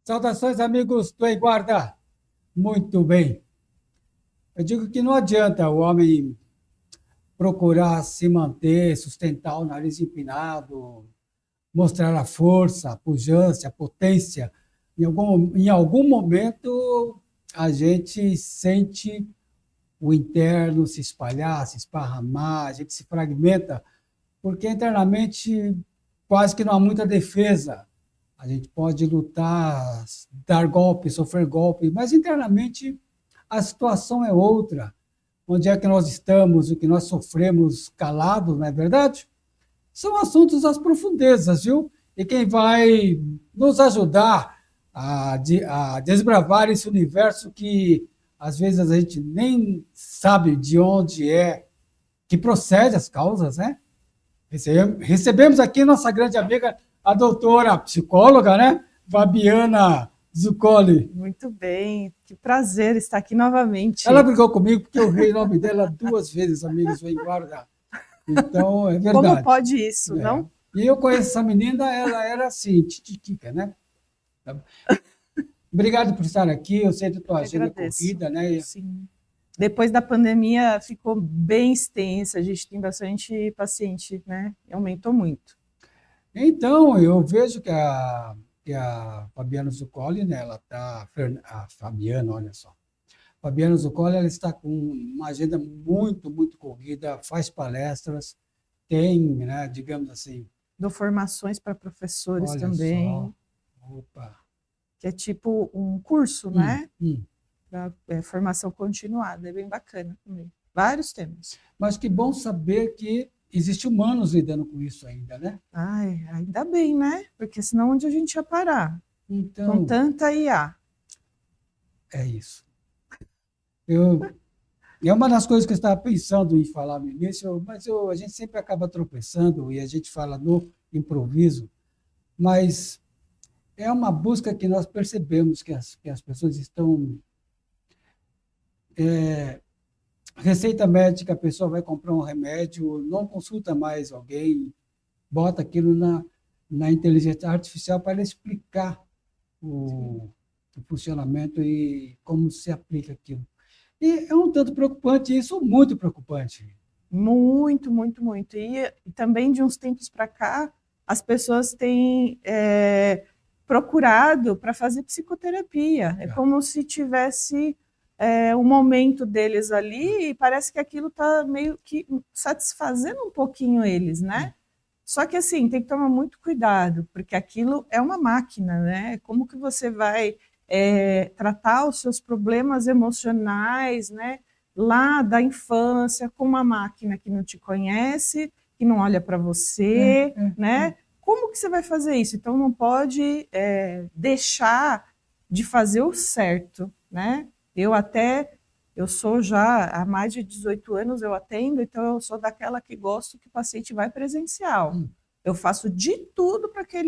Saudações, amigos do Em Guarda. Muito bem. Eu digo que não adianta o homem procurar se manter, sustentar o nariz empinado, mostrar a força, a pujança, a potência. Em algum momento, a gente sente o interno se espalhar, se esparramar, a gente se fragmenta, porque internamente quase que não há muita defesa. A gente pode lutar, dar golpe, sofrer golpe, mas internamente a situação é outra. Onde é que nós estamos, o que nós sofremos calados, não é verdade? São assuntos das profundezas, viu? E quem vai nos ajudar a desbravar esse universo que às vezes a gente nem sabe de onde é que procede as causas, né? Recebemos aqui nossa grande amiga, a doutora psicóloga, né? Fabiana Zuccoli. Muito bem, que prazer estar aqui Ela novamente. brigou comigo porque eu errei o nome dela duas vezes, amigos, vou guardar. Então, é Como verdade. pode isso, É. não? E eu conheço essa menina, ela era assim, tititica, né? Obrigado por estar aqui, eu sei da tua Eu agenda agradeço. corrida, né? Sim. Depois da pandemia ficou bem extensa, a gente tem bastante paciente, né? E aumentou muito. Então, eu vejo que a Fabiana Zuccoli, né, ela está, a Fabiana, olha só, Fabiana Zuccoli, ela está com uma agenda muito, muito corrida, faz palestras, tem, né, digamos assim, Dou formações para professores olha só, também, opa, que é tipo um curso, hum, né? hum. Pra, formação continuada, é bem bacana também. Vários temas. Mas que bom saber que existe humanos lidando com isso ainda, né? Ai, ainda bem, né? Porque senão onde a gente ia parar? Com Então, tanta IA. é isso. Eu, é uma das coisas que eu estava pensando em falar no início, mas a gente sempre acaba tropeçando e a gente fala no improviso, mas é uma busca que nós percebemos que as pessoas estão. Receita médica, a pessoa vai comprar um remédio, não consulta mais alguém, bota aquilo na inteligência artificial para explicar o funcionamento e como se aplica aquilo. E é um tanto preocupante, isso muito preocupante. Muito, muito, muito. E também de uns tempos para cá, as pessoas têm procurado para fazer psicoterapia. É É, como se tivesse um momento deles ali e parece que aquilo está meio que satisfazendo um pouquinho eles, é, né? Só que assim, tem que tomar muito cuidado, porque aquilo é uma máquina, né? Como que você vai tratar os seus problemas emocionais, né? Lá da infância, com uma máquina que não te conhece, que não olha para é, você, é, né? Como que você vai fazer isso? Então não pode deixar de fazer o certo, né? Eu sou já há mais de 18 anos, eu atendo, então eu sou daquela que gosto que o paciente vai presencial. hum, Eu faço de tudo para que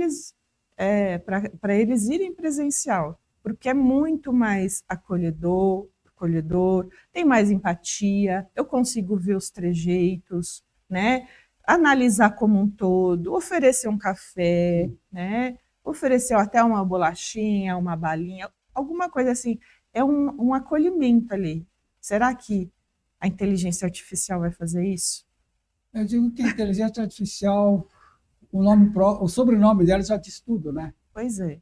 para eles irem presencial, porque é muito mais acolhedor, tem mais empatia, eu consigo ver os trejeitos, né? Analisar como um todo, oferecer um café, hum. né? Oferecer até uma bolachinha, uma balinha, alguma coisa assim. É um acolhimento ali. Será que a inteligência artificial vai fazer isso? Eu digo que a inteligência artificial, o sobrenome dela já diz tudo, né? Pois é,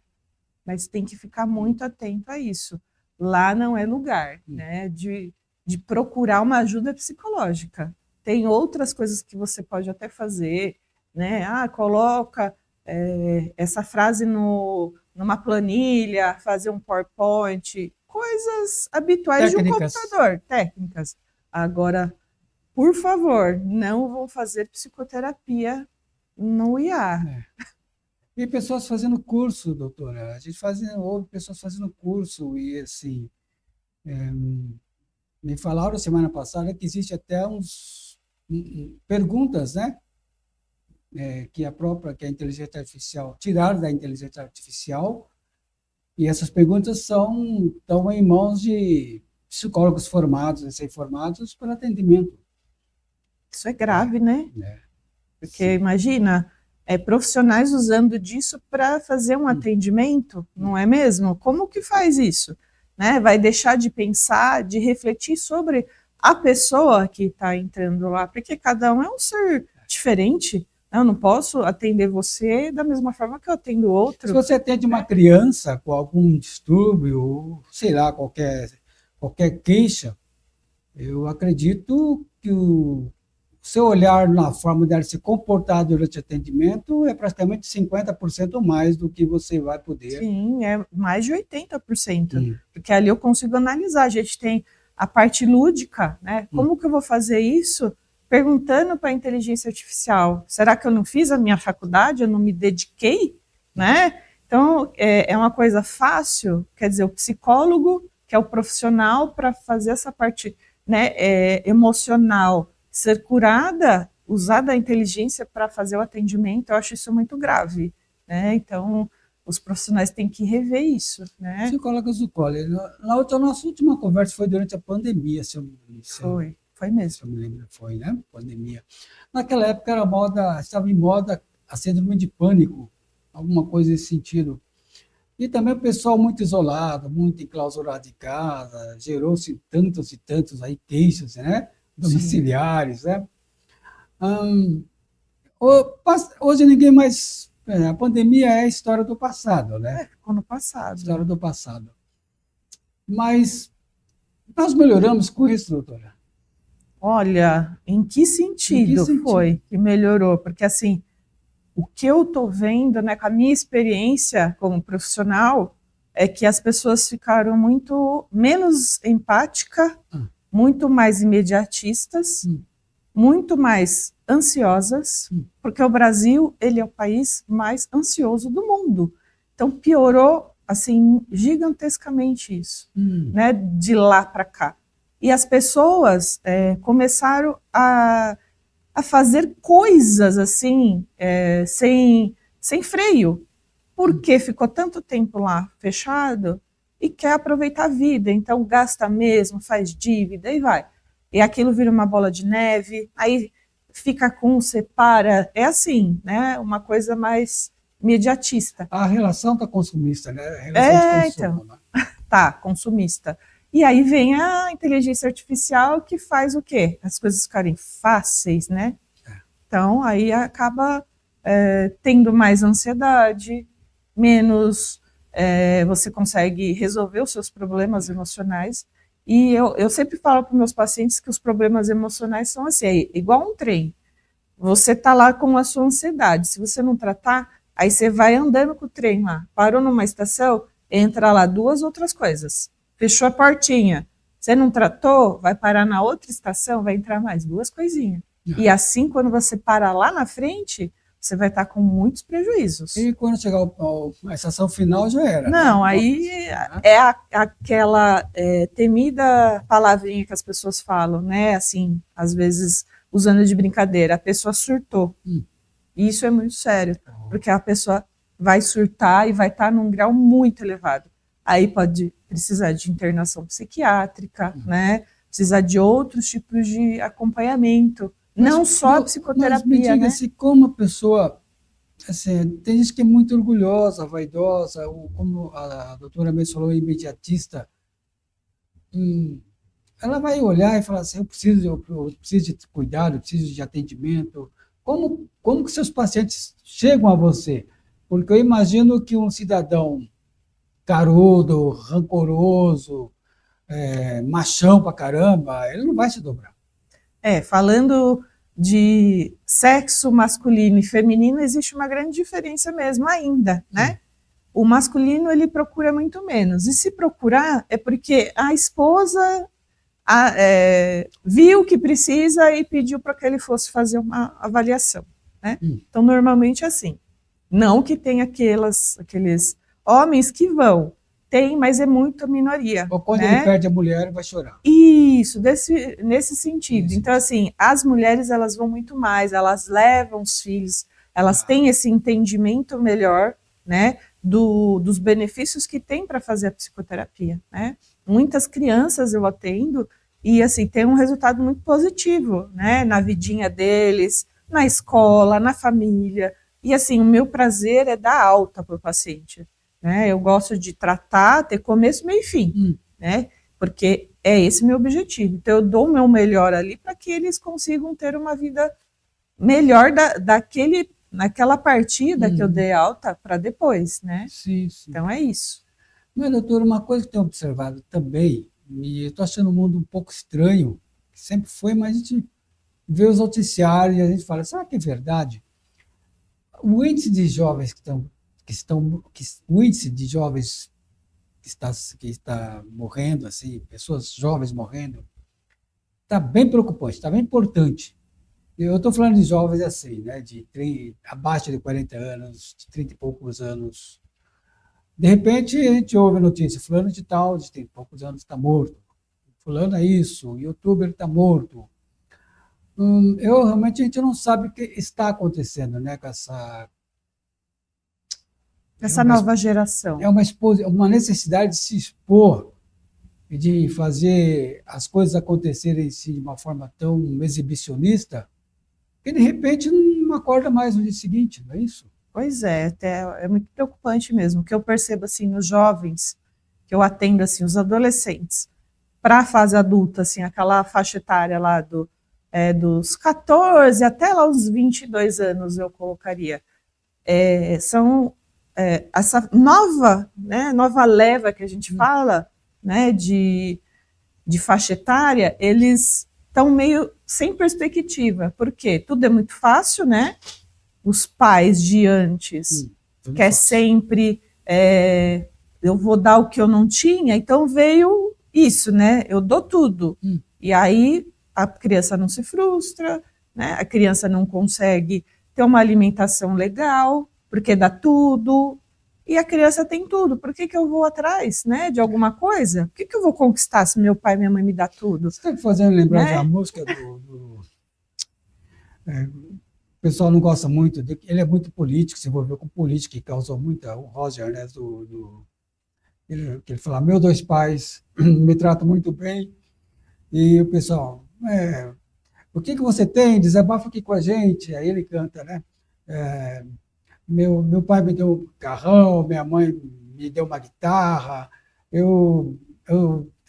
mas tem que ficar muito atento a isso. Lá não é lugar, Hum. né, de procurar uma ajuda psicológica. Tem outras coisas que você pode até fazer, né? Ah, coloca essa frase numa planilha, fazer um PowerPoint, coisas habituais de um Técnicas. computador, técnicas. Agora, por favor, não vão fazer psicoterapia no IA. É. E pessoas fazendo curso, doutora. A gente ouve pessoas fazendo curso e assim, me falaram semana passada que existe até perguntas, né? Que a inteligência artificial, tirar da inteligência artificial, e essas perguntas estão em mãos de psicólogos formados, recém-formados, para atendimento. Isso é É, grave, né? né? Porque Sim. imagina, profissionais usando disso para fazer um atendimento, não é mesmo? Como que faz isso? Né? Vai deixar de pensar, de refletir sobre a pessoa que está entrando lá, porque cada um é um ser diferente. Eu não posso atender você da mesma forma que eu atendo outro. Se você atende uma criança com algum distúrbio, ou sei lá, qualquer queixa, eu acredito que o seu olhar na forma dela se comportar durante o atendimento é praticamente 50% mais do que você vai poder. Sim, é mais de 80%, porque ali eu consigo analisar. A gente tem a parte lúdica, né? Como que eu vou fazer isso? Perguntando para a inteligência artificial, será que eu não fiz a minha faculdade, eu não me dediquei, né? Então, é uma coisa fácil, quer dizer, o psicólogo, que é o profissional para fazer essa parte, né, emocional, ser curada, usar da inteligência para fazer o atendimento, eu acho isso muito grave, né? Então, os profissionais têm que rever isso, né? Psicóloga Zuccoli, nossa última conversa foi durante a pandemia, Foi mesmo. Se eu me lembro, foi, né? Pandemia. Naquela época estava em moda a síndrome de pânico, alguma coisa nesse sentido. E também o pessoal muito isolado, muito enclausurado de casa, gerou-se tantos e tantos aí queixos, né? Domiciliares, né? Hoje ninguém mais... A pandemia é a história do passado, né? Ficou no passado. História do passado. Mas nós melhoramos com isso, doutora? Olha, em que sentido foi que melhorou? Porque, assim, o que eu estou vendo, né, com a minha experiência como profissional, é que as pessoas ficaram muito menos empáticas, muito mais imediatistas, muito mais ansiosas, porque o Brasil, ele é o país mais ansioso do mundo. Então, piorou, assim, gigantescamente isso, né, de lá para cá. E as pessoas começaram a fazer coisas assim, sem freio, porque ficou tanto tempo lá fechado e quer aproveitar a vida, então gasta mesmo, faz dívida e vai. E aquilo vira uma bola de neve, aí fica separa, é assim, né? Uma coisa mais imediatista. A relação está consumista, né? A relação de consumo, então, né? Tá, consumista. E aí vem a inteligência artificial que faz o quê? As coisas ficarem fáceis, né? Então, aí acaba tendo mais ansiedade, menos você consegue resolver os seus problemas emocionais. E eu sempre falo para meus pacientes que os problemas emocionais são assim, igual um trem. Você está lá com a sua ansiedade. Se você não tratar, aí você vai andando com o trem lá. Parou numa estação, entra lá 2 outras coisas. Fechou a portinha, você não tratou, vai parar na outra estação, vai entrar mais 2 coisinhas. E assim, quando você parar lá na frente, você vai estar com muitos prejuízos. E quando chegar a estação final, já era. Não, né? Aí é aquela temida palavrinha que as pessoas falam, né? Assim, às vezes, usando de brincadeira, a pessoa surtou. E isso é muito sério, porque a pessoa vai surtar e vai estar num grau muito elevado. Aí pode precisar de internação psiquiátrica, né? Precisar de outros tipos de acompanhamento, não só a psicoterapia, mas me diga, né? Assim, como a pessoa... Assim, tem gente que é muito orgulhosa, vaidosa, ou como a doutora mesmo falou, imediatista. Ela vai olhar e falar assim, eu preciso de cuidado, eu preciso de atendimento. Como que seus pacientes chegam a você? Porque eu imagino que um cidadão carudo, rancoroso, machão pra caramba, ele não vai se dobrar. Falando de sexo masculino e feminino, existe uma grande diferença mesmo ainda, né? O masculino, ele procura muito menos. E se procurar, é porque a esposa viu que precisa e pediu para que ele fosse fazer uma avaliação, né? Então, normalmente é assim. Não que tenha aqueles homens que vão. Tem, mas é muito minoria. Ou quando né? ele perde a mulher, vai chorar. Isso, nesse sentido. Então, assim, as mulheres, elas vão muito mais, elas levam os filhos, elas têm esse entendimento melhor, né, dos benefícios que tem para fazer a psicoterapia, né? Muitas crianças eu atendo e, assim, tem um resultado muito positivo, né, na vidinha deles, na escola, na família, E assim, o meu prazer é dar alta para o paciente, né? Eu gosto de tratar, ter começo, meio e fim, né? Porque é esse meu objetivo. Então, eu dou o meu melhor ali para que eles consigam ter uma vida melhor naquela partida que eu dei alta para depois, né? Sim, sim. Então, é isso. Mas, doutor, uma coisa que eu tenho observado também, e eu estou achando o mundo um pouco estranho, que sempre foi, mas a gente vê os noticiários e a gente fala, será que é verdade? O índice de jovens o índice de jovens que está morrendo, assim, pessoas jovens morrendo, está bem preocupante, está bem importante. Eu estou falando de jovens assim, né, abaixo de 40 anos, de 30 e poucos anos. De repente, a gente ouve a notícia, fulano de tal, de 30 e poucos anos, está morto. Fulano é isso, youtuber está morto. Realmente a gente não sabe o que está acontecendo, né, com essa é Essa uma, nova geração. uma necessidade de se expor e de fazer as coisas acontecerem assim, de uma forma tão exibicionista, que de repente não acorda mais no dia seguinte, não é isso? Pois é, até é muito preocupante mesmo. O que eu percebo assim nos jovens, que eu atendo assim, os adolescentes, para a fase adulta, assim, aquela faixa etária lá dos 14 até lá os 22 anos, eu colocaria. São essa nova leva que a gente fala, né, de faixa etária, eles estão meio sem perspectiva, porque tudo é muito fácil, né? Os pais de antes quer sempre eu vou dar o que eu não tinha, então veio isso, né? Eu dou tudo. E aí a criança não se frustra, né? A criança não consegue ter uma alimentação legal, porque dá tudo. E a criança tem tudo. Por que eu vou atrás, né, de alguma coisa? Por que eu vou conquistar se meu pai e minha mãe me dão tudo? Você está me fazendo lembrar Né? de uma música o pessoal não gosta muito, ele é muito político, se envolveu com política, que causou muita, o Roger, né, ele fala, meus dois pais me tratam muito bem, e o pessoal, o que você tem? Desabafa aqui com a gente. Aí ele canta, né? Meu pai me deu um carrão, minha mãe me deu uma guitarra, eu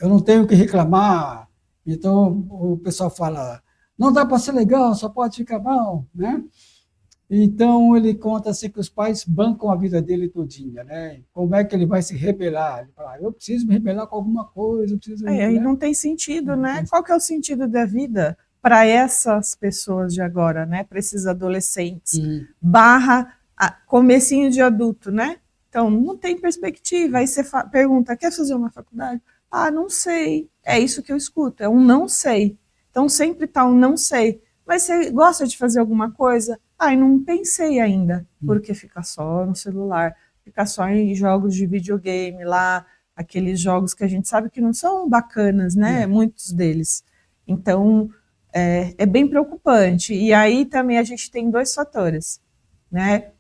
não tenho o que reclamar. Então o pessoal fala, não dá para ser legal, só pode ficar mal, né? Então ele conta assim que os pais bancam a vida dele todinha, né? Como é que ele vai se rebelar? Ele fala, eu preciso me rebelar com alguma coisa, eu preciso, Aí né? não tem sentido, né? Qual que é o sentido da vida para essas pessoas de agora, né? Para esses adolescentes, barra comecinho de adulto, né? Então, não tem perspectiva. Aí você pergunta, quer fazer uma faculdade? Ah, não sei. É isso que eu escuto, é um não sei. Então, sempre está um não sei. Mas você gosta de fazer alguma coisa? Ah, não pensei ainda. Porque fica só no celular, fica só em jogos de videogame lá, aqueles jogos que a gente sabe que não são bacanas, né? Muitos deles. Então, é bem preocupante. E aí também a gente tem dois fatores, né?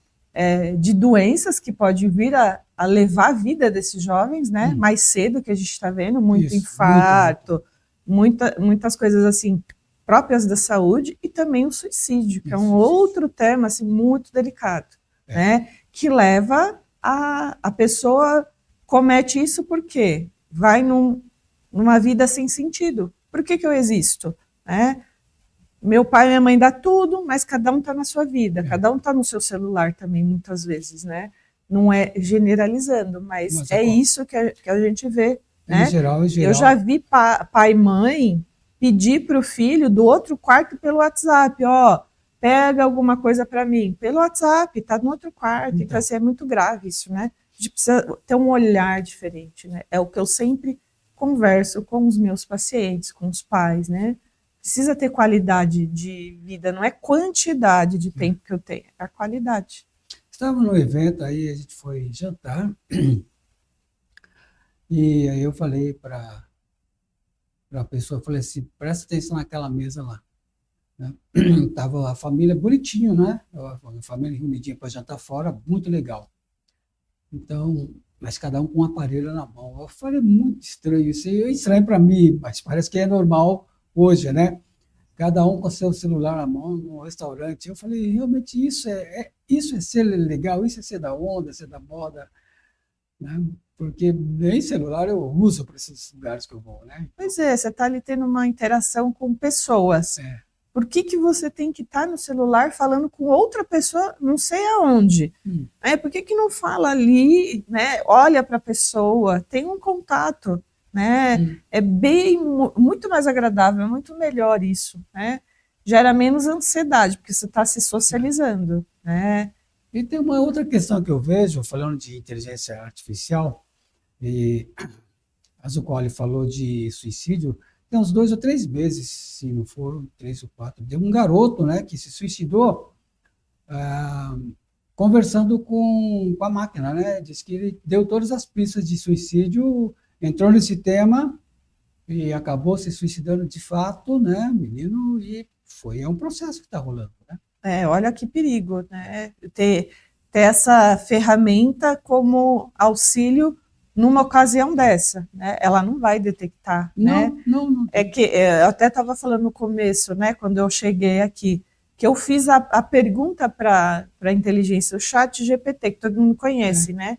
De doenças que pode vir a levar a vida desses jovens, né? Mais cedo, que a gente está vendo, muito Isso, infarto, muitas coisas assim próprias da saúde, e também o suicídio, que é um outro tema assim, muito delicado, né? Que leva a pessoa comete isso porque vai numa vida sem sentido. Por que eu existo? Né? Meu pai e minha mãe dá tudo, mas cada um está na sua vida, cada um está no seu celular também, muitas vezes, né? Não é generalizando, mas é isso que a gente vê, né? Em geral. Eu já vi pai e mãe pedir para o filho do outro quarto pelo WhatsApp, ó, pega alguma coisa para mim, pelo WhatsApp, tá no outro quarto, então assim, é muito grave isso, né? A gente precisa ter um olhar diferente, né? É o que eu sempre converso com os meus pacientes, com os pais, né? Precisa ter qualidade de vida, não é quantidade de tempo que eu tenho, é a qualidade. Estava no evento, aí a gente foi jantar, e aí eu falei para a pessoa, falei assim, presta atenção naquela mesa lá. Né? Tava a família bonitinho, né? A família reunidinha para jantar fora, muito legal. Então, mas cada um com um aparelho na mão. Eu falei, muito estranho isso. É estranho para mim, mas parece que é normal hoje, né? cada um com seu celular na mão, no restaurante. Eu falei, realmente isso é ser legal, isso é ser da onda, ser da moda, né? Porque nem celular eu uso para esses lugares que eu vou, né? Pois é, você está ali tendo uma interação com pessoas. É, Por que que você tem que estar no celular falando com outra pessoa, não sei aonde? hum, Por que que não fala ali, né? Olha para a pessoa, tem um contato, né? hum. É bem, muito mais agradável, é muito melhor isso, né? Gera menos ansiedade, porque você está se socializando, né? E tem uma outra questão que eu vejo, falando de inteligência artificial, e a Zuccoli falou de suicídio, tem uns 2 ou 3 meses, se não foram 3 ou 4, de um garoto, né, que se suicidou ah, conversando com a máquina, né? Diz que ele deu todas as pistas de suicídio, entrou nesse tema e acabou se suicidando de fato, né, menino, e é um processo que está rolando, né? Olha que perigo, né? Ter essa ferramenta como auxílio numa ocasião dessa, né? Ela não vai detectar, né? Não É tem. que eu até estava falando no começo, né, quando eu cheguei aqui, que eu fiz a pergunta para a inteligência, o chat GPT, que todo mundo conhece, É. né?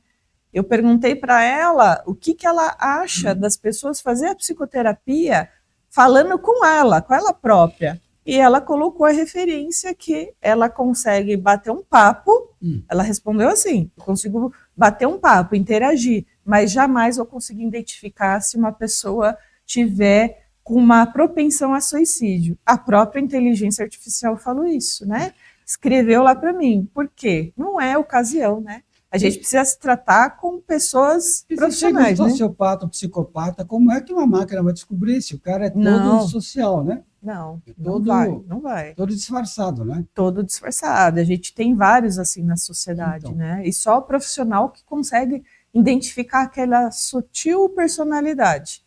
Eu perguntei para ela o que, que ela acha das pessoas fazer a psicoterapia falando com ela própria. E ela colocou a referência que ela consegue bater um papo. Hum. Ela respondeu assim: eu consigo bater um papo, interagir, mas jamais vou conseguir identificar se uma pessoa tiver com uma propensão a suicídio. A própria inteligência artificial falou isso, né? Escreveu lá para mim. Por quê? Não é ocasião, né? A gente precisa se tratar com pessoas E se chega um profissionais, né? sociopata, um psicopata, como é que uma máquina vai descobrir se o cara é todo Não. social, né? Não, É não todo, vai, não vai. todo disfarçado, né? Todo disfarçado. A gente tem vários assim na sociedade, Então. né? E só o profissional que consegue identificar aquela sutil personalidade.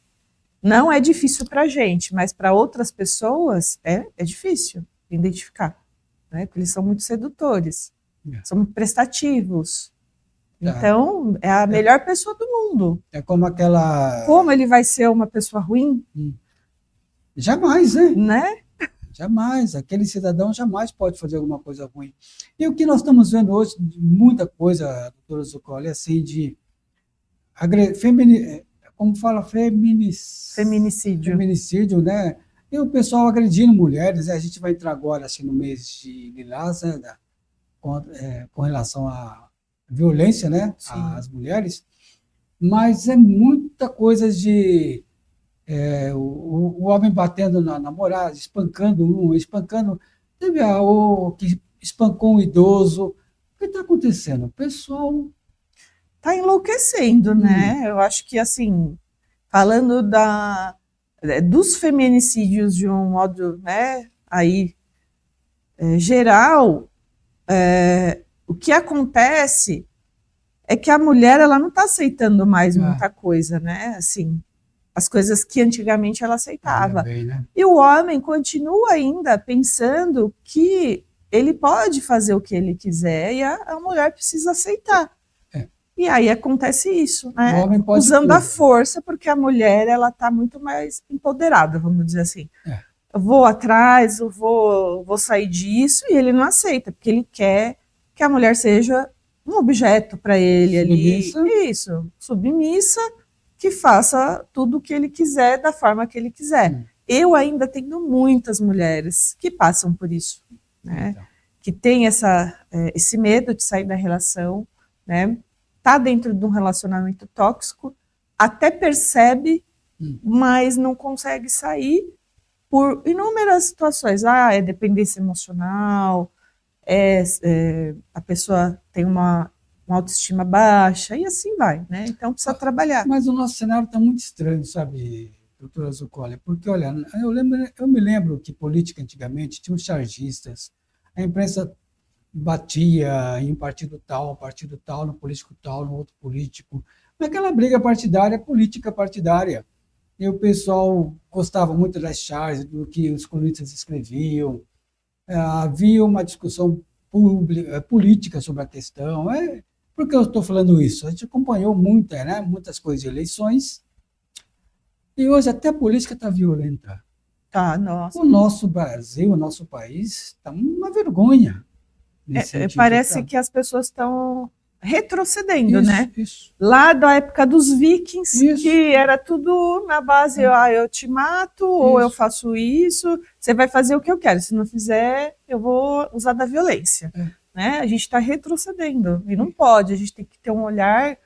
Não é difícil para a gente, mas para outras pessoas é difícil identificar, né? Porque eles são muito sedutores, É. são muito prestativos. Tá. Então, é a melhor pessoa do mundo. É como aquela. Como ele vai ser uma pessoa ruim, Jamais, né? né? Jamais. Aquele cidadão jamais pode fazer alguma coisa ruim. E o que nós estamos vendo hoje, muita coisa, doutora Zuccoli, assim, de como fala, Feminicídio. feminicídio, né? E o pessoal agredindo mulheres, né? A gente vai entrar agora, assim, no mês de Lilás, né? Com relação à violência, né? Sim. Às mulheres. Mas é muita coisa de o homem batendo na namorada, espancando. Teve o que espancou um idoso. O que está acontecendo? O pessoal. Tá enlouquecendo, né? Eu acho que, assim, falando dos feminicídios de um modo, né, aí, geral, o que acontece é que a mulher, ela não está aceitando mais muita coisa, né? Assim, as coisas que antigamente ela aceitava. Bem, né? E o homem continua ainda pensando que ele pode fazer o que ele quiser e a mulher precisa aceitar. E aí acontece isso, né? O homem pode Usando tudo. a força, porque a mulher ela está muito mais empoderada, vamos dizer assim. Eu vou atrás, eu vou sair disso, e ele não aceita, porque ele quer que a mulher seja um objeto para ele Submissa. ali. Isso, submissa, que faça tudo o que ele quiser, da forma que ele quiser. Eu ainda tenho muitas mulheres que passam por isso, né? Então. Que tem esse medo de sair da relação, né? Tá dentro de um relacionamento tóxico, até percebe, mas não consegue sair por inúmeras situações. É dependência emocional, a pessoa tem uma autoestima baixa, e assim vai, né? Então precisa trabalhar. Mas o nosso cenário está muito estranho, sabe, doutora Zuccoli? Porque, olha, eu me lembro que política antigamente tinha os chargistas, a imprensa batia em partido tal, no político tal, no outro político. Naquela briga partidária, política partidária. E o pessoal gostava muito das charges, do que os colunistas escreviam. Havia uma discussão política sobre a questão. Por que eu estou falando isso? A gente acompanhou muitas coisas de eleições, e hoje até a política está violenta. Tá, nossa. O nosso Brasil, o nosso país, está uma vergonha nesse sentido, Parece sabe? que as pessoas estão retrocedendo, Isso, né? isso, Lá da época dos vikings, isso, que era tudo na base, eu te mato, ou eu isso. faço isso, você vai fazer o que eu quero, se não fizer, eu vou usar da violência. É. Né? A gente está retrocedendo, e não pode, a gente tem que ter um olhar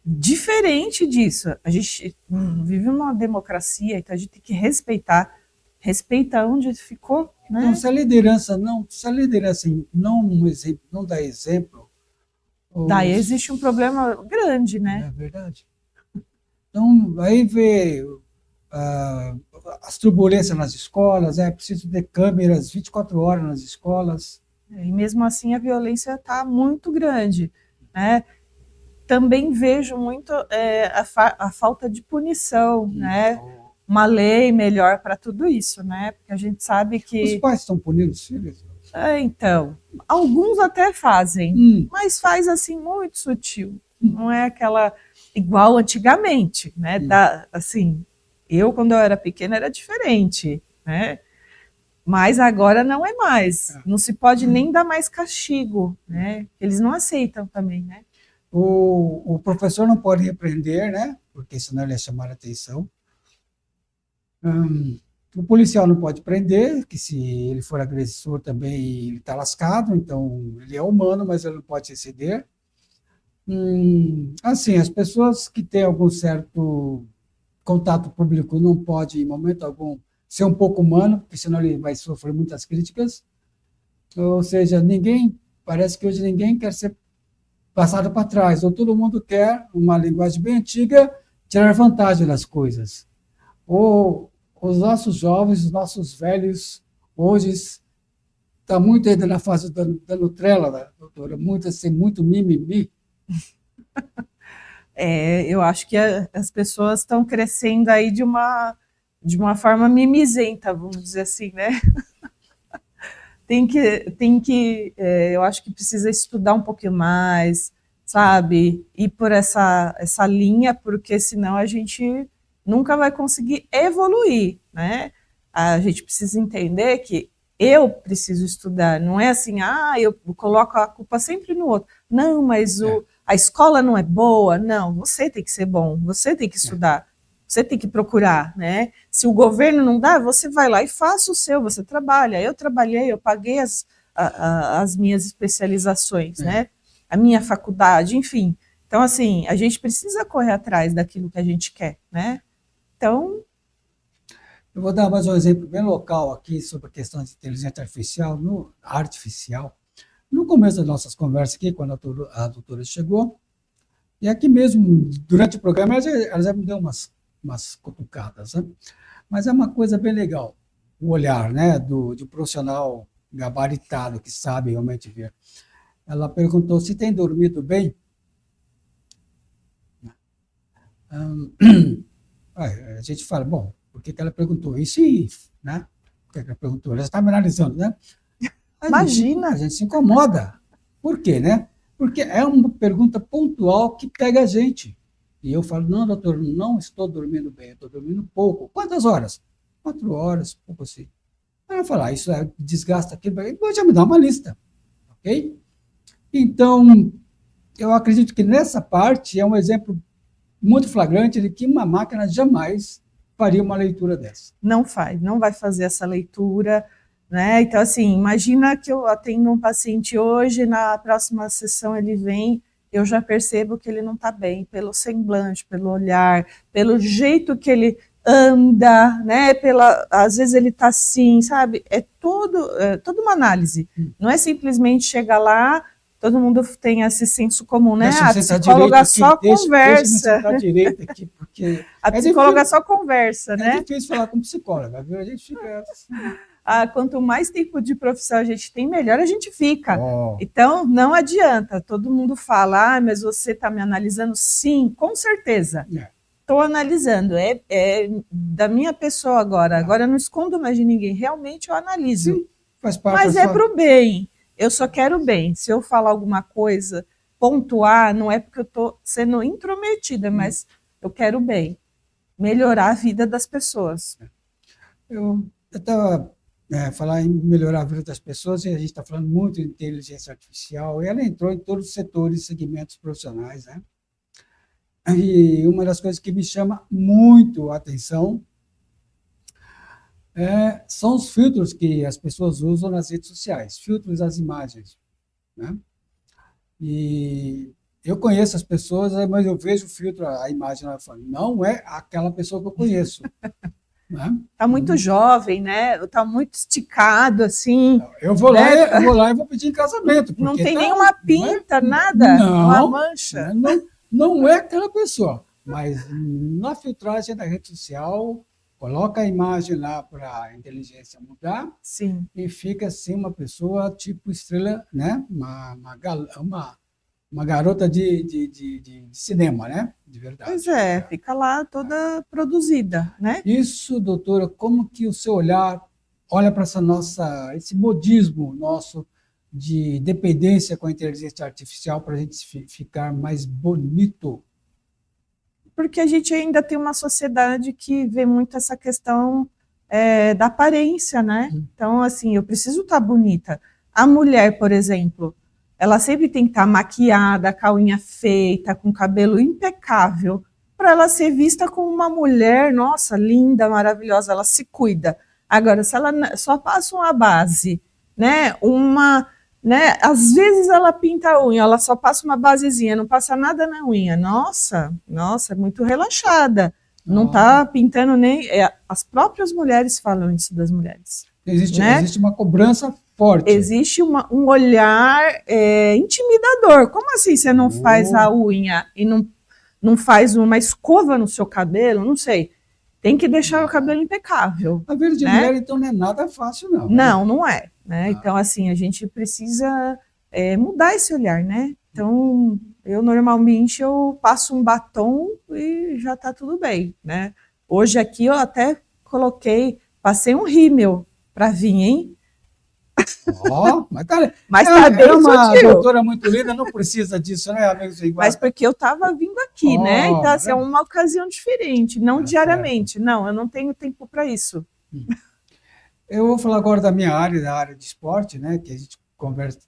diferente disso. A gente vive uma democracia, então a gente tem que respeitar onde ficou, né? Então, se a liderança não dá exemplo, Daí existe um problema grande, né? é verdade. Então, aí vê as turbulências nas escolas, é preciso ter câmeras 24 horas nas escolas. E mesmo assim a violência está muito grande, né? Também vejo muito a falta de punição, né? Uma lei melhor para tudo isso, né? Porque a gente sabe Os que... pais estão punindo os filhos? Então, alguns até fazem, mas faz assim muito sutil. Não é aquela igual antigamente, né? Assim, eu quando eu era pequena era diferente, né? Mas agora não é mais. Não se pode nem dar mais castigo, né? Eles não aceitam também, né? O professor não pode repreender, né? Porque senão ele ia chamar a atenção. O policial não pode prender, que se ele for agressor também ele está lascado, então ele é humano, mas ele não pode se exceder. Assim, as pessoas que têm algum certo contato público não pode, em momento algum, ser um pouco humano, porque senão ele vai sofrer muitas críticas. Ou seja, parece que hoje ninguém quer ser passado para trás, ou todo mundo quer, uma linguagem bem antiga, tirar vantagem das coisas. Ou os nossos jovens, os nossos velhos, hoje está muito ainda na fase da Nutella, doutora, muito mimimi. Eu acho que as pessoas estão crescendo aí de uma forma mimizenta, vamos dizer assim, né? Eu acho que precisa estudar um pouquinho mais, sabe? Ir por essa linha, porque senão a gente nunca vai conseguir evoluir, né? A gente precisa entender que eu preciso estudar, não é assim, eu coloco a culpa sempre no outro. Não, mas a escola não é boa. Não, você tem que ser bom, você tem que estudar, você tem que procurar, né? Se o governo não dá, você vai lá e faça o seu, você trabalha. Eu trabalhei, eu paguei as minhas especializações, né? A minha faculdade, enfim. Então, assim, a gente precisa correr atrás daquilo que a gente quer, né? Então... Eu vou dar mais um exemplo bem local aqui sobre a questão de inteligência artificial. No começo das nossas conversas aqui, quando a doutora chegou, e aqui mesmo, durante o programa, ela já me deu umas cutucadas, né? Mas é uma coisa bem legal, o olhar, né, de um profissional gabaritado, que sabe realmente ver. Ela perguntou se tem dormido bem. A gente fala, bom, por que ela perguntou isso? Né? Por que ela perguntou? Ela está me analisando, né? Imagina! A gente se incomoda. Por quê, né? Porque é uma pergunta pontual que pega a gente. E eu falo, não, doutor, não estou dormindo bem, eu estou dormindo pouco. Quantas horas? 4 horas, pouco assim. Aí eu falo, isso desgasta aquilo, pode já me dar uma lista, ok? Então, eu acredito que nessa parte é um exemplo muito flagrante de que uma máquina jamais faria uma leitura dessa. Não vai fazer essa leitura, né? Então, assim, imagina que eu atendo um paciente hoje, na próxima sessão ele vem, eu já percebo que ele não está bem, pelo semblante, pelo olhar, pelo jeito que ele anda, né? Às vezes ele está assim, sabe? É toda uma análise. Não é simplesmente chegar lá, todo mundo tem esse senso comum, né? A psicóloga só conversa. Aqui, porque a psicóloga só conversa, né? É difícil falar com psicóloga, viu? A gente fica assim. Quanto mais tempo de profissão a gente tem, melhor a gente fica. Então, não adianta. Todo mundo fala, mas você está me analisando? Sim, com certeza. Estou analisando. É da minha pessoa agora. Agora eu não escondo mais de ninguém. Realmente eu analiso. Sim, faz parte mas é para o bem. Eu só quero bem. Se eu falar alguma coisa, pontuar, não é porque eu estou sendo intrometida, mas eu quero bem. Melhorar a vida das pessoas. Eu estava falar em melhorar a vida das pessoas, e a gente está falando muito de inteligência artificial, e ela entrou em todos os setores e segmentos profissionais, né? E uma das coisas que me chama muito a atenção são os filtros que as pessoas usam nas redes sociais, filtros das imagens, né? E eu conheço as pessoas, mas eu vejo o filtro, a imagem, ela fala, não é aquela pessoa que eu conheço, né? Tá muito jovem, né? Tá muito esticado, assim. Eu vou lá, né? eu vou lá e vou pedir em casamento, Não porque tem tá, nenhuma pinta, nada, uma não, mancha. não é aquela pessoa. Mas na filtragem da rede social, coloca a imagem lá para a inteligência mudar Sim. e fica assim uma pessoa tipo estrela, né? Uma garota de cinema, né? De verdade. Pois é, fica lá toda produzida, né? Isso, doutora, como que o seu olhar olha para esse modismo nosso de dependência com a inteligência artificial para a gente ficar mais bonito? Porque a gente ainda tem uma sociedade que vê muito essa questão da aparência, né? Então, assim, eu preciso estar bonita. A mulher, por exemplo, ela sempre tem que estar maquiada, com a unha feita, com o cabelo impecável, para ela ser vista como uma mulher, nossa, linda, maravilhosa, ela se cuida. Agora, se ela só passa uma base, né, às vezes ela pinta a unha, ela só passa uma basezinha, não passa nada na unha. Nossa, é muito relaxada. Não está pintando nem... as próprias mulheres falam isso das mulheres. Existe uma cobrança forte. Existe um olhar intimidador. Como assim você não faz a unha e não faz uma escova no seu cabelo? Não sei. Tem que deixar o cabelo impecável. A vida de mulher, então, não é nada fácil, não. Não é. Né? Então, assim, a gente precisa mudar esse olhar, né? Então, eu normalmente passo um batom e já tá tudo bem, né? Hoje aqui eu até passei um rímel para vir, hein? Mas cara, tá bem uma sutil. doutora muito linda, não precisa disso, né, amigo? Mas porque eu estava vindo aqui, né? Então, assim, é uma ocasião diferente, não diariamente. Certo. Não, eu não tenho tempo para isso. Eu vou falar agora da minha área, da área de esporte, né? Que a gente conversa,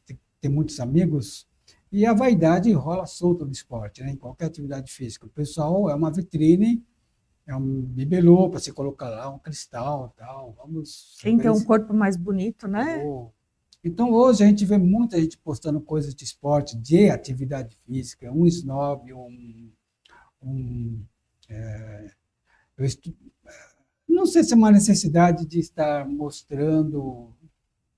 tem muitos amigos, e a vaidade rola solta no esporte, né? Em qualquer atividade física. O pessoal é uma vitrine, é um bibelô para você colocar lá, um cristal, tal. Quem tem um corpo mais bonito, né? Então, hoje a gente vê muita gente postando coisas de esporte, de atividade física, um snob, não sei se é uma necessidade de estar mostrando,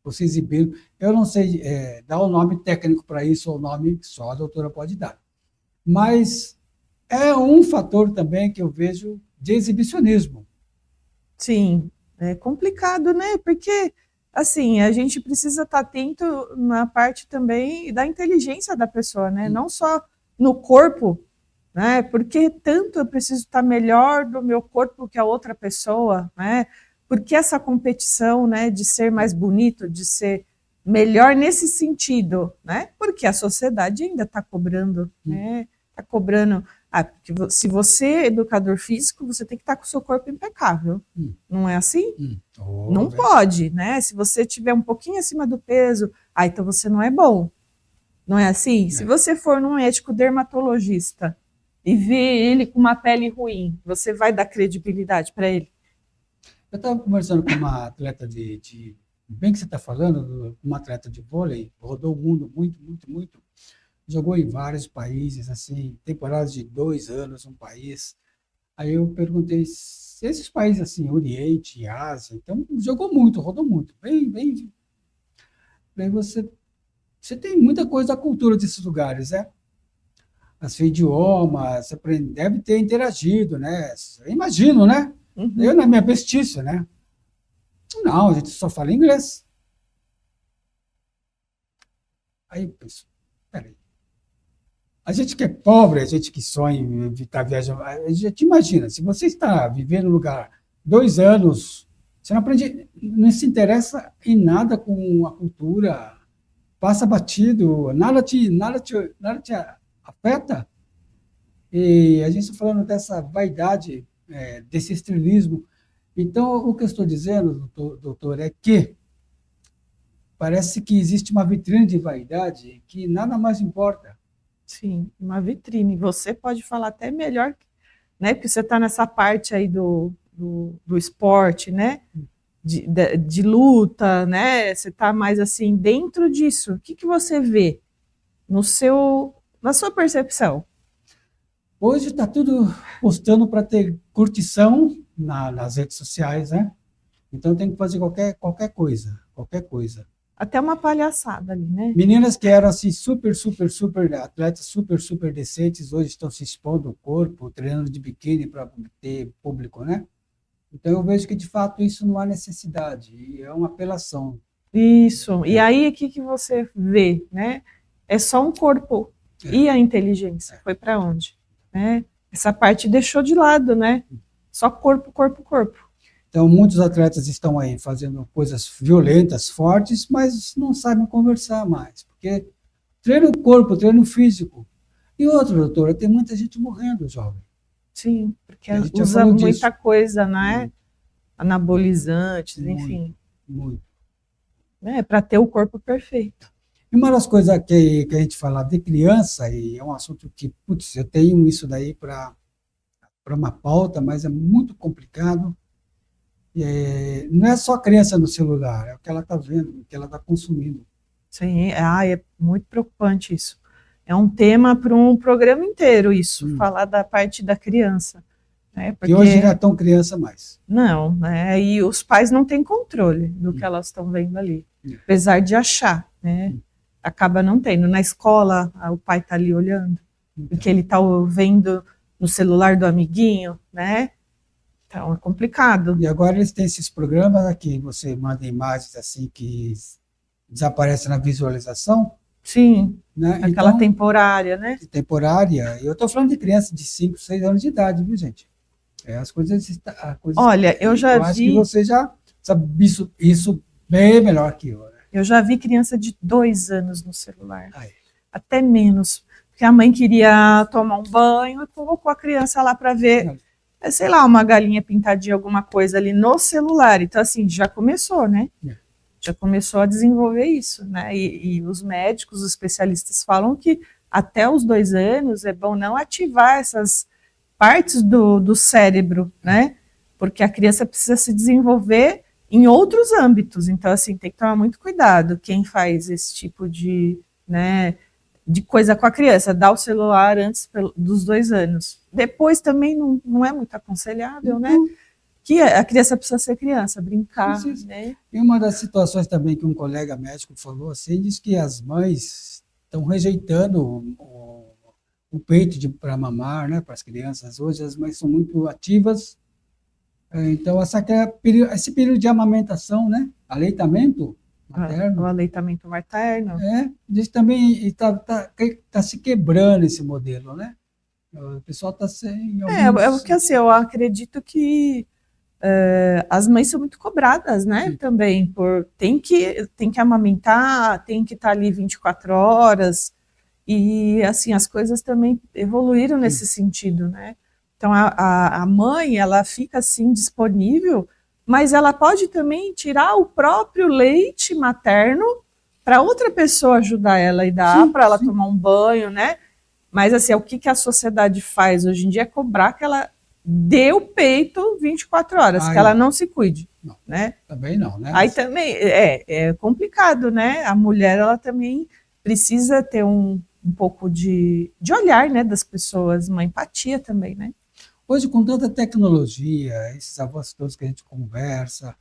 você exibindo, eu não sei dar o nome técnico para isso, ou o nome que só a doutora pode dar. Mas é um fator também que eu vejo de exibicionismo. Sim, é complicado, né? Porque, assim, a gente precisa estar atento na parte também da inteligência da pessoa, né? Não só no corpo, né? Porque tanto eu preciso estar melhor do meu corpo que a outra pessoa, né? Porque essa competição, né, de ser mais bonito, de ser melhor nesse sentido, né? Porque a sociedade ainda está cobrando, né? Está cobrando. Porque se você é educador físico, você tem que estar com o seu corpo impecável. Não é assim? Não pode, né? Se você estiver um pouquinho acima do peso, então você não é bom. Não é assim? Se você for num médico dermatologista e ver ele com uma pele ruim, você vai dar credibilidade para ele? Eu estava conversando com uma atleta bem que você está falando, uma atleta de vôlei, rodou o mundo muito, jogou em vários países, assim, temporadas de 2 anos, um país. Aí eu perguntei se esses países, assim, Oriente e Ásia, então jogou muito, rodou muito, bem. Aí você tem muita coisa da cultura desses lugares, né? As idiomas, você deve ter interagido, né? Eu imagino, né? Eu, na minha bestiça, né? Não, a gente só fala inglês. Aí eu penso, peraí. A gente que é pobre, a gente que sonha em estar viajando, a gente imagina, se você está vivendo num lugar 2 anos, você não aprende, não se interessa em nada com a cultura, passa batido, nada te afeta. E a gente está falando dessa vaidade, desse estrelismo. Então, o que eu estou dizendo, doutor, é que parece que existe uma vitrine de vaidade que nada mais importa. Sim, uma vitrine. Você pode falar até melhor, né? Porque você está nessa parte aí do esporte, né? De luta, né? Você está mais assim dentro disso. O que você vê na sua percepção? Hoje está tudo postando para ter curtição nas redes sociais, né? Então tem que fazer qualquer coisa, qualquer coisa. Até uma palhaçada ali, né? Meninas que eram assim super atletas, super decentes, hoje estão se expondo o corpo, treinando de biquíni para ter público, né? Então eu vejo que de fato isso não há necessidade, e é uma apelação. Isso. E aí, o que você vê, né? É só um corpo. E a inteligência? Foi para onde? Né? Essa parte deixou de lado, né? Só corpo, corpo, corpo. Então, muitos atletas estão aí fazendo coisas violentas, fortes, mas não sabem conversar mais, porque treino corpo, treino físico. E outro, doutora, tem muita gente morrendo, jovem. Sim, porque A gente já usa falou muita disso. coisa, né? Anabolizantes, Muito, enfim. muito. Né? Para ter o corpo perfeito. E uma das coisas que a gente fala de criança, e é um assunto que, putz, eu tenho isso daí para uma pauta, mas é muito complicado. Não é só a criança no celular, é o que ela está vendo, o que ela está consumindo. Sim, é muito preocupante isso. É um tema para um programa inteiro isso, falar da parte da criança. Né? Porque que hoje não é tão criança mais. Não, né? E os pais não têm controle do que elas estão vendo ali, apesar de achar, né? Acaba não tendo. Na escola, o pai está ali olhando, porque ele está vendo no celular do amiguinho, né? Então é complicado. E agora eles têm esses programas aqui, você manda imagens assim que desaparecem na visualização. Sim, né? aquela Então, temporária, né? Temporária. Eu estou falando de criança de 5, 6 anos de idade, viu, gente? As coisas. Olha, eu já acho vi. que você já sabe isso bem melhor que eu. Né? Eu já vi criança de 2 anos no celular. Até menos. Porque a mãe queria tomar um banho e colocou a criança lá para ver, sei lá, uma galinha pintadinha, alguma coisa ali no celular. Então, assim, já começou, né? Já começou a desenvolver isso, né? E os médicos, os especialistas falam que até os 2 anos é bom não ativar essas partes do cérebro, né? Porque a criança precisa se desenvolver em outros âmbitos. Então, assim, tem que tomar muito cuidado quem faz esse tipo de, né, de coisa com a criança, dá o celular antes dos 2 anos. Depois também não é muito aconselhável, né? Que a criança precisa ser criança, brincar, né? E uma das situações também que um colega médico falou assim, diz que as mães estão rejeitando o peito para mamar, né, para as crianças. Hoje as mães são muito ativas, então esse período de amamentação, né, aleitamento materno. O aleitamento materno. Diz também está se quebrando esse modelo, né? O pessoal está sem. Porque assim, eu acredito que as mães são muito cobradas, né? Sim. Também tem que amamentar, tem que estar ali 24 horas. E, assim, as coisas também evoluíram nesse sentido, né? Então, a mãe, ela fica, assim, disponível, mas ela pode também tirar o próprio leite materno para outra pessoa ajudar ela e dar para ela tomar um banho, né? Mas, assim, o que a sociedade faz hoje em dia é cobrar que ela dê o peito 24 horas, que ela não se cuide, não, né? Também não, né? Aí também é complicado, né? A mulher, ela também precisa ter um pouco de olhar, né, das pessoas, uma empatia também, né? Hoje, com tanta tecnologia, esses avanços todos que a gente conversa,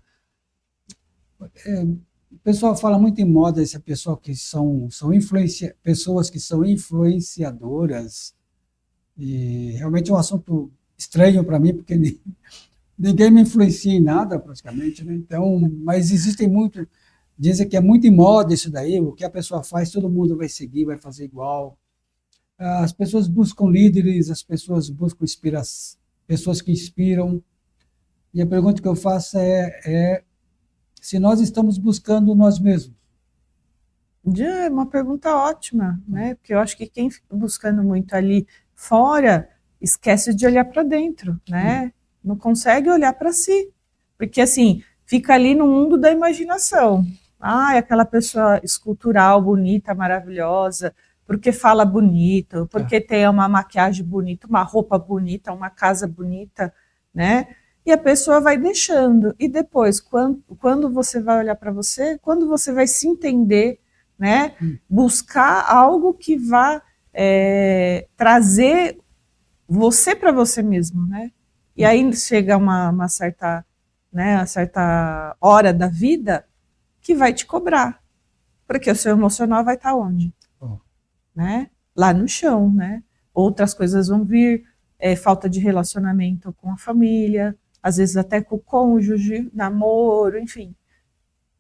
o pessoal fala muito em moda, esse pessoal que pessoas que são influenciadoras, e realmente é um assunto estranho para mim, porque ninguém me influencia em nada, praticamente, né? Então, mas existem muito. Dizem que é muito em moda isso daí, o que a pessoa faz, todo mundo vai seguir, vai fazer igual. As pessoas buscam líderes, as pessoas buscam pessoas que inspiram. E a pergunta que eu faço é se nós estamos buscando nós mesmos. É uma pergunta ótima, né? Porque eu acho que quem fica buscando muito ali fora esquece de olhar para dentro, né? Não consegue olhar para si. Porque, assim, fica ali no mundo da imaginação. Ah, é aquela pessoa escultural, bonita, maravilhosa, porque fala bonito, porque tem uma maquiagem bonita, uma roupa bonita, uma casa bonita, né? E a pessoa vai deixando. E depois, quando você vai olhar para você, quando você vai se entender, né? Buscar algo que vá trazer você para você mesmo, né? E aí chega uma certa, né, uma certa hora da vida que vai te cobrar, porque o seu emocional vai estar onde? Né? Lá no chão, né? Outras coisas vão vir, falta de relacionamento com a família, às vezes até com o cônjuge, namoro, enfim.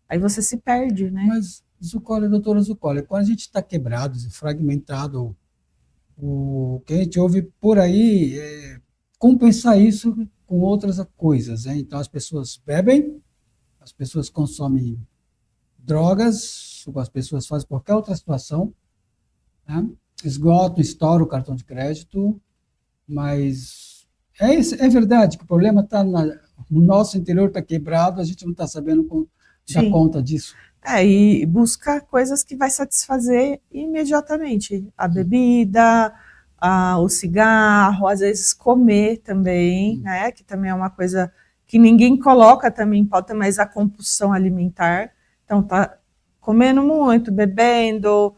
Aí você se perde, né? Mas, Zucoli, doutora Zucoli, quando a gente está quebrado, fragmentado, o que a gente ouve por aí é compensar isso com outras coisas, né? Então as pessoas bebem, as pessoas consomem drogas, as pessoas fazem qualquer outra situação, né? Esgotam, estouram o cartão de crédito, mas é verdade que o problema está no nosso interior, está quebrado, a gente não está sabendo dar Sim. conta disso. E buscar coisas que vai satisfazer imediatamente. A bebida, o cigarro, às vezes comer também, né? Que também é uma coisa que ninguém coloca também em pauta, mas a compulsão alimentar. Então, tá comendo muito, bebendo,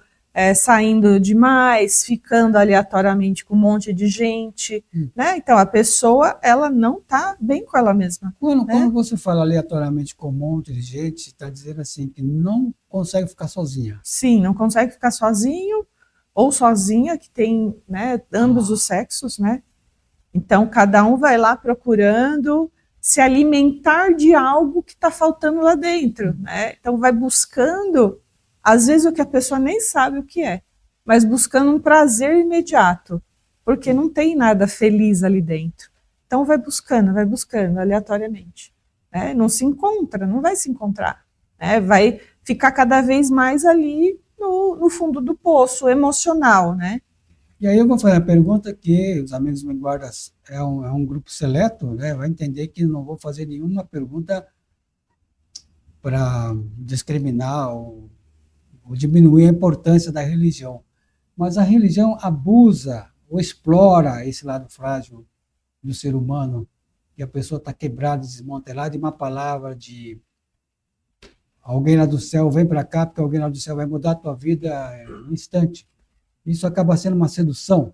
saindo demais, ficando aleatoriamente com um monte de gente, né? Então, a pessoa, ela não está bem com ela mesma. Quando você fala aleatoriamente com um monte de gente, está dizendo assim que não consegue ficar sozinha. Sim, não consegue ficar sozinho ou sozinha, que tem, né, ambos os sexos, né? Então, cada um vai lá procurando se alimentar de algo que está faltando lá dentro, né? Então, vai buscando, às vezes, o que a pessoa nem sabe o que é, mas buscando um prazer imediato, porque não tem nada feliz ali dentro. Então, vai buscando, aleatoriamente. Né? Não se encontra, não vai se encontrar. Né? Vai ficar cada vez mais ali no fundo do poço emocional, né? E aí eu vou fazer a pergunta que os amigos Vanguardas é um grupo seleto, né? Vai entender que não vou fazer nenhuma pergunta para discriminar ou diminuir a importância da religião. Mas a religião abusa ou explora esse lado frágil do ser humano, que a pessoa está quebrada, desmantelada, e uma palavra de alguém lá do céu vem para cá, porque alguém lá do céu vai mudar a tua vida no instante. Isso acaba sendo uma sedução.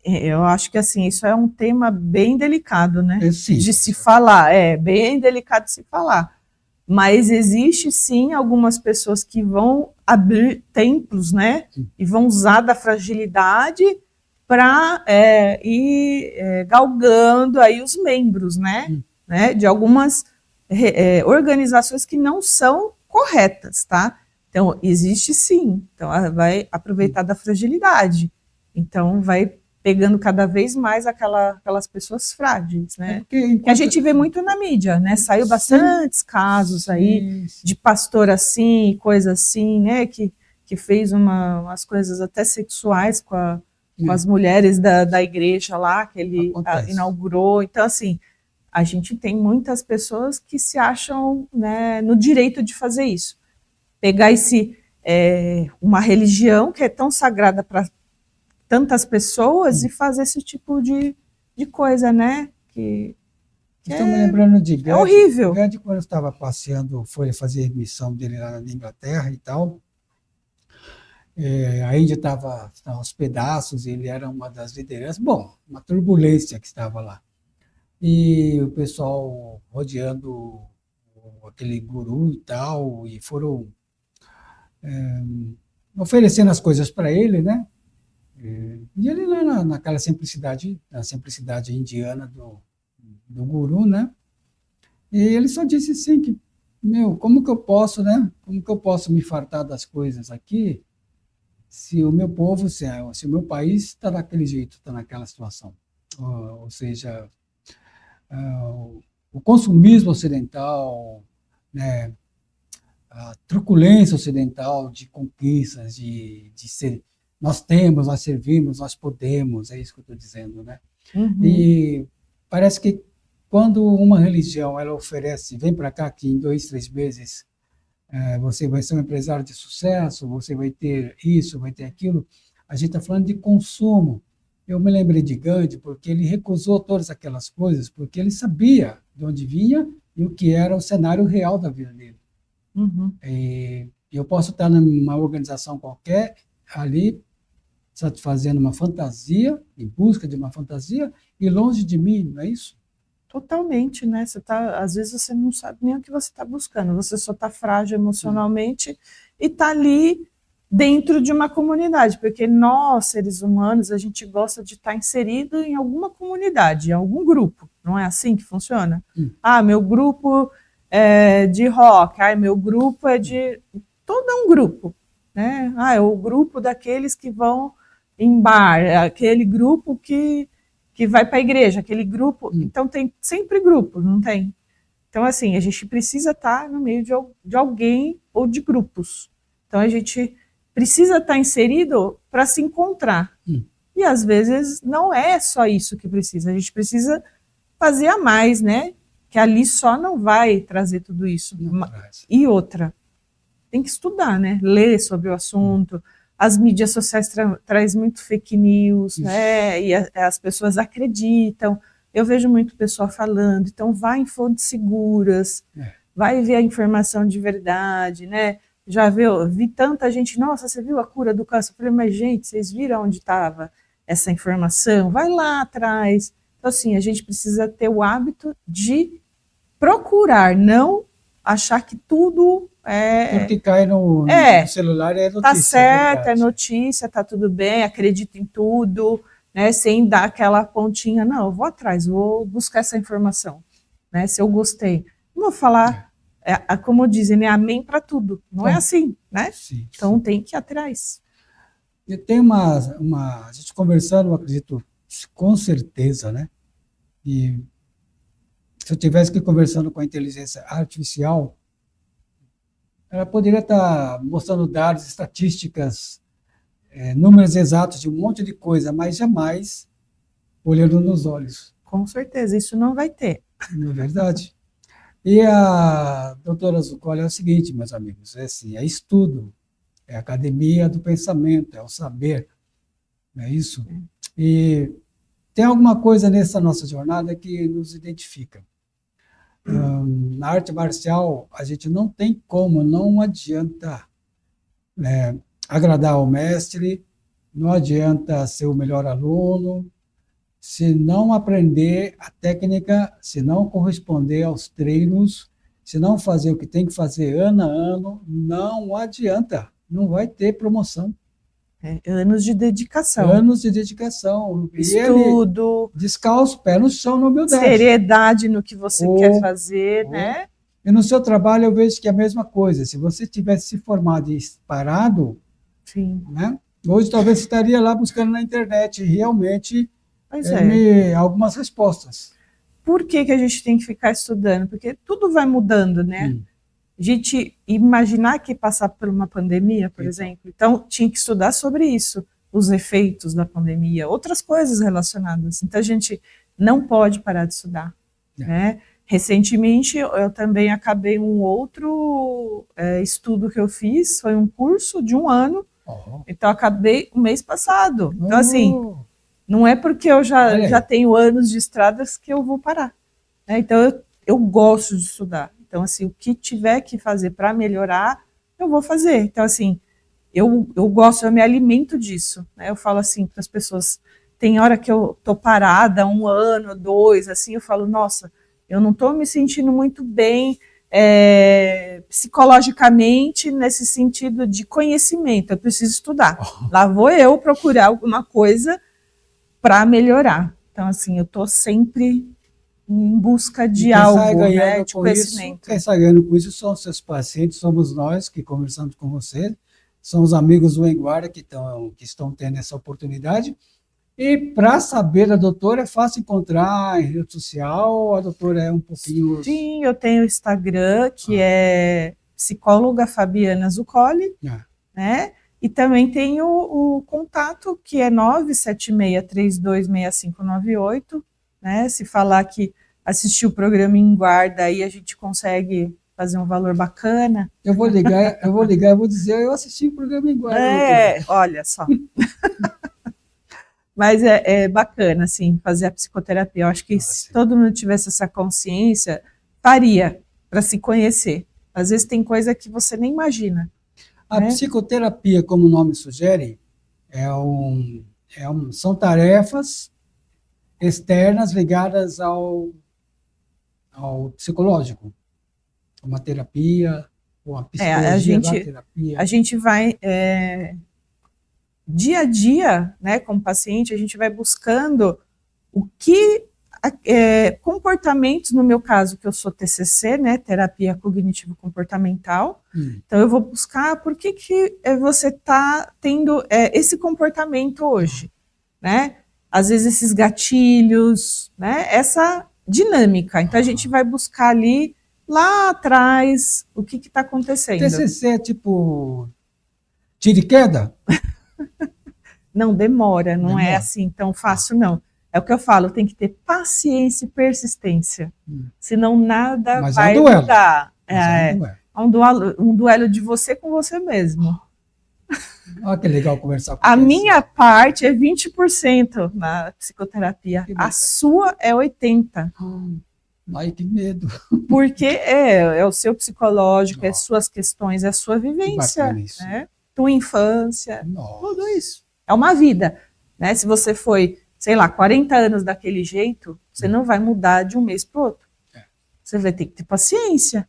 Eu acho que assim, isso é um tema bem delicado, né? Sim. De se falar, bem delicado de se falar. Mas existe sim algumas pessoas que vão abrir templos, né? E vão usar da fragilidade para ir galgando aí os membros, né? De algumas organizações que não são corretas, tá? Então, existe sim. Então, ela vai aproveitar da fragilidade. Então, vai pegando cada vez mais aquelas pessoas frágeis, né? Que a gente vê muito na mídia, né? Saiu bastantes casos aí de pastor assim, coisa assim, né? Que fez umas coisas até sexuais com as mulheres da igreja lá, que ele inaugurou. Então, assim, a gente tem muitas pessoas que se acham, né, no direito de fazer isso. Pegar uma religião que é tão sagrada para tantas pessoas e fazer esse tipo de coisa, né? Estou me lembrando de Gandhi. É horrível. Gandhi, quando eu estava passeando, foi fazer a missão dele lá na Inglaterra e tal. A Índia estava aos pedaços, ele era uma das lideranças. Bom, uma turbulência que estava lá. E o pessoal rodeando aquele guru e tal, e foram oferecendo as coisas para ele, né? E ele lá naquela simplicidade, na simplicidade indiana do guru, né? E ele só disse assim que, como que eu posso, né? Como que eu posso me fartar das coisas aqui se o meu povo, se o meu país está daquele jeito, está naquela situação? Ou seja, o consumismo ocidental, né? A truculência ocidental de conquistas, de ser, nós temos, nós servimos, nós podemos, é isso que eu estou dizendo, né? E parece que quando uma religião ela oferece, vem para cá que em 2, 3 meses você vai ser um empresário de sucesso, você vai ter isso, vai ter aquilo, a gente está falando de consumo. Eu me lembrei de Gandhi porque ele recusou todas aquelas coisas, porque ele sabia de onde vinha e o que era o cenário real da vida dele. Uhum. E eu posso estar numa organização qualquer, ali, satisfazendo uma fantasia, em busca de uma fantasia, e longe de mim, não é isso? Totalmente, né? Às vezes você não sabe nem o que você está buscando, você só está frágil emocionalmente e está ali dentro de uma comunidade, porque nós, seres humanos, a gente gosta de estar inserido em alguma comunidade, em algum grupo, não é assim que funciona? Ah, meu grupo é de rock, meu grupo é de... Todo é um grupo, né? É o grupo daqueles que vão em bar, aquele grupo que vai para a igreja, aquele grupo... Então tem sempre grupos, não tem? Então, assim, a gente precisa estar no meio de alguém ou de grupos. Então, a gente precisa estar inserido para se encontrar. E, às vezes, não é só isso que precisa. A gente precisa fazer a mais, né? Que ali só não vai trazer tudo isso. E outra, tem que estudar, né? Ler sobre o assunto. As mídias sociais trazem muito fake news, né? E as pessoas acreditam. Eu vejo muito pessoal falando, então vai em fontes seguras, vai ver a informação de verdade, né? Já vi tanta gente, nossa, você viu a cura do câncer? Eu falei, mas gente, vocês viram onde estava essa informação? Vai lá atrás. Então, assim, a gente precisa ter o hábito de procurar, não achar que tudo Tudo que cai no celular é notícia. Tá certo, é notícia, tá tudo bem, acredito em tudo, né, sem dar aquela pontinha, não, eu vou atrás, vou buscar essa informação, né, se eu gostei. Não vou falar, como dizem, né, amém para tudo, não é assim, né? Sim, então tem que ir atrás. E tem a gente conversando, eu acredito, com certeza, né? E se eu tivesse que ir conversando com a inteligência artificial, ela poderia estar mostrando dados, estatísticas, números exatos de um monte de coisa, mas jamais olhando nos olhos. Com certeza, isso não vai ter. Não é verdade? E a doutora Zuccoli é o seguinte, meus amigos, é estudo, é academia do pensamento, é o saber, não é isso? E tem alguma coisa nessa nossa jornada que nos identifica. Na arte marcial, a gente não tem como, não adianta agradar ao mestre, não adianta ser o melhor aluno, se não aprender a técnica, se não corresponder aos treinos, se não fazer o que tem que fazer ano a ano, não adianta, não vai ter promoção. Anos de dedicação. Anos de dedicação. Estudo. Descalço, pé no chão, na humildade. Seriedade no que você quer fazer, né? E no seu trabalho eu vejo que é a mesma coisa. Se você tivesse se formado e parado, sim, né? Hoje talvez você estaria lá buscando na internet realmente algumas respostas. Por que a gente tem que ficar estudando? Porque tudo vai mudando, né? A gente imaginar que passar por uma pandemia, por exemplo, então tinha que estudar sobre isso, os efeitos da pandemia, outras coisas relacionadas. Então a gente não pode parar de estudar, né? Recentemente eu também acabei um outro estudo que eu fiz, foi um curso de 1 ano, então acabei o mês passado. Então assim, não é porque eu já tenho anos de estradas que eu vou parar, né? Então eu gosto de estudar. Então, assim, o que tiver que fazer para melhorar, eu vou fazer. Então, assim, eu gosto, eu me alimento disso, né? Eu falo assim para as pessoas, tem hora que eu tô parada, 1 ano, 2, assim, eu falo, nossa, eu não estou me sentindo muito bem psicologicamente nesse sentido de conhecimento, eu preciso estudar. Lá vou eu procurar alguma coisa para melhorar. Então, assim, eu estou sempre em busca de algo, né, de conhecimento. Quem sai ganhando com isso são os seus pacientes, somos nós que conversamos com você, são os amigos do Enguara que estão tendo essa oportunidade. E para saber da doutora é fácil encontrar em rede social, a doutora é um pouquinho... Sim, eu tenho o Instagram, que é psicóloga Fabiana Zuccoli, né? E também tenho o contato, que é 976326598, né? Se falar que assistir o programa em guarda, aí a gente consegue fazer um valor bacana. Eu vou ligar, eu vou dizer, eu assisti o programa em guarda. doutora. Olha só. Mas é bacana, assim, fazer a psicoterapia. Eu acho que se sim. todo mundo tivesse essa consciência, faria para se conhecer. Às vezes tem coisa que você nem imagina. A né? psicoterapia, como o nome sugere, são tarefas externas ligadas ao psicológico. Uma terapia, ou uma psicologia da terapia. A gente vai, dia a dia, né, como paciente, a gente vai buscando o que, comportamentos, no meu caso, que eu sou TCC, né, terapia cognitivo-comportamental, então eu vou buscar por que você está tendo esse comportamento hoje, né, às vezes esses gatilhos, né, essa dinâmica, então a gente vai buscar ali, lá atrás, o que está acontecendo. TCC é tipo tiro e queda? Não, demora, não é assim tão fácil, não. É o que eu falo, tem que ter paciência e persistência. Senão nada vai mudar. É um duelo de você com você mesmo. Olha que legal conversar com A minha parte é 20% na psicoterapia. A sua é 80%. Ai, que medo. Porque é o seu psicológico, é suas questões, é a sua vivência, né? Tua infância, tudo isso. É uma vida, né? Se você foi, sei lá, 40 anos daquele jeito, você não vai mudar de um mês para o outro. Você vai ter que ter paciência.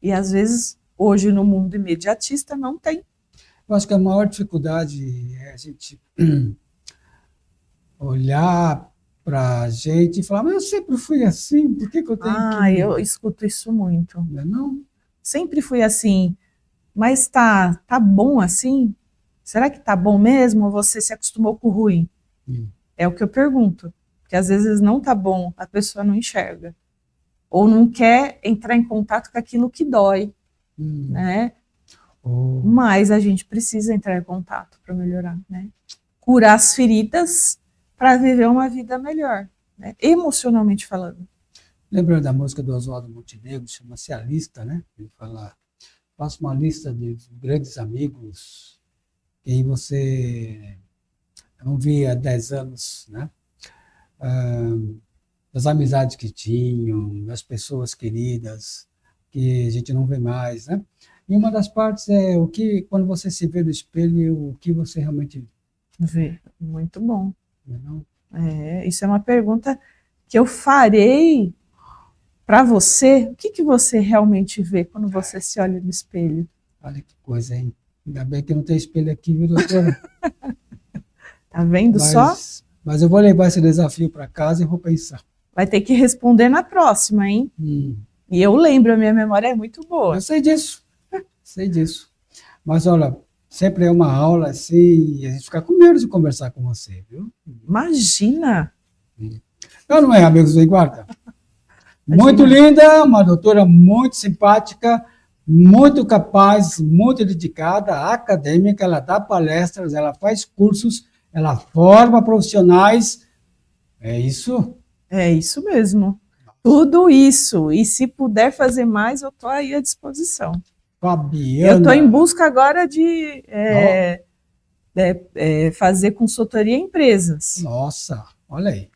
E às vezes, hoje no mundo imediatista, não tem. Eu acho que a maior dificuldade é a gente olhar para a gente e falar, mas eu sempre fui assim, por que eu tenho que... eu escuto isso muito. Não é não? Sempre fui assim, mas tá bom assim? Será que tá bom mesmo ou você se acostumou com o ruim? É o que eu pergunto. Porque às vezes não tá bom, a pessoa não enxerga. Ou não quer entrar em contato com aquilo que dói. Né? Mas a gente precisa entrar em contato para melhorar. Né? Curar as feridas para viver uma vida melhor. Né? Emocionalmente falando. Lembra da música do Oswaldo Montenegro, chama-se A Lista, né? Ele fala, faça uma lista de grandes amigos que aí você não via há 10 anos, né? Das amizades que tinham, das pessoas queridas, que a gente não vê mais, né? E uma das partes é quando você se vê no espelho, o que você realmente vê. Muito bom. Não? Isso é uma pergunta que eu farei para você. O que você realmente vê quando você se olha no espelho? Olha que coisa, hein? Ainda bem que não tem espelho aqui, viu, doutora? Tá vendo só? Mas eu vou levar esse desafio para casa e vou pensar. Vai ter que responder na próxima, hein? E eu lembro, a minha memória é muito boa. Eu sei disso. Sei disso. Mas, olha, sempre é uma aula assim, e a gente fica com medo de conversar com você, viu? Imagina! Não é, amigos do Guarda? Muito linda, uma doutora muito simpática, muito capaz, muito dedicada, acadêmica, ela dá palestras, ela faz cursos, ela forma profissionais. É isso? É isso mesmo. Tudo isso. E se puder fazer mais, eu estou aí à disposição. Fabiana. Eu estou em busca agora de fazer consultoria em empresas. Nossa, olha aí.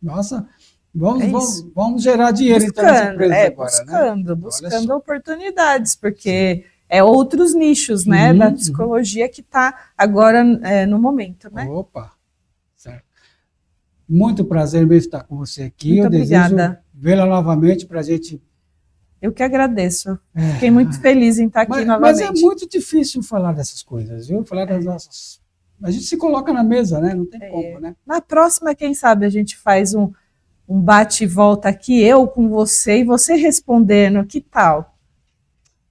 Nossa, vamos gerar dinheiro buscando, então nessa empresa agora, né? Buscando oportunidades, porque outros nichos, né, da psicologia que está agora no momento, né? Opa, certo. Muito prazer mesmo estar com você aqui. Muito obrigada. Desejo vê-la novamente para a gente... Eu que agradeço. Fiquei muito feliz em estar aqui novamente. Mas é muito difícil falar dessas coisas, viu? Falar das nossas... A gente se coloca na mesa, né? Não tem como, né? Na próxima, quem sabe, a gente faz um bate e volta aqui, eu com você e você respondendo, que tal?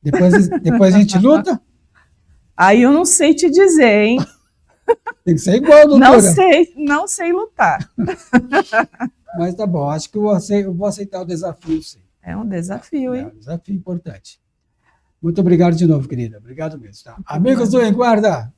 Depois a gente luta? Aí eu não sei te dizer, hein? Tem que ser igual, doutora. Não sei lutar. Mas tá bom, acho que eu vou aceitar o desafio, sim. É um desafio, hein? É um desafio importante. Muito obrigado de novo, querida. Obrigado mesmo. Tá? Amigos do Em Guarda.